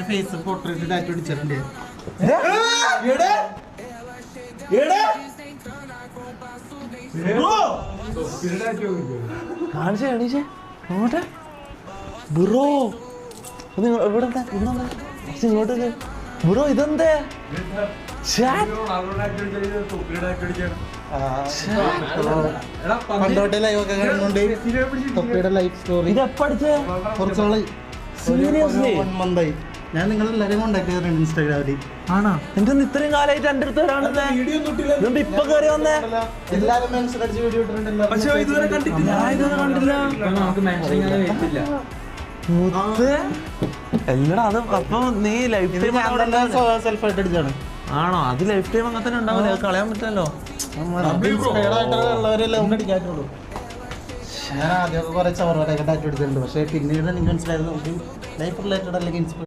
Face portrait tattoo അടിച്ചിട്ടുണ്ട്. Bro ഇങ്ങോട്ട് bro ഇതെന്തേ പണ്ടോട്ടെ live ഒക്കെ കാണുന്നുണ്ട്. തൊപ്പിയുടെ ലൈഫ് സ്റ്റോറി ഇതെപ്പടിച്ചേ കുറച്ചോളെ സീരിയസ്ലി 1 month ആയി. ഞാൻ നിങ്ങളെല്ലാവരും കോണ്ടാക്ട് ചെയ്തിട്ടുണ്ട് ഇൻസ്റ്റാഗ്രാമിൽ. ആണോ എന്റെ ഇത്രയും കാലമായിട്ട് എന്റെ അടുത്ത് ഒരാളല്ലേ ഇപ്പൊ കയറി വന്നേ എല്ലാവരും മെൻഷൻ അടിച്ച് വീഡിയോ ഇട്ടിട്ടുണ്ടല്ലോ. ഞാൻ ഇതുവരെ കണ്ടില്ല എല്ലടാ അത് അപ്പൊ നീ ലൈഫ് ടൈം സെൽഫ് ആയിട്ട് അടിച്ചാണ്. ആണോ അത് ലൈഫ് ടൈം അങ്ങനെ തന്നെ ഉണ്ടാവില്ല അത് കളയാൻ പറ്റില്ലല്ലോ. ഇൻസ്പയർഡ് ആയിട്ടുള്ളവരെല്ലാം അടിക്കാറ്റുള്ളൂ. ഞാൻ ആദ്യമൊക്കെ കുറെ ചവറൊക്കെ ടാറ്റു അടിച്ചിട്ടുണ്ട്. പക്ഷേ പിന്നീട് എനിക്ക് മനസ്സിലായത് നമുക്ക് ലൈഫ് റിലേറ്റഡ് അല്ലെങ്കിൽ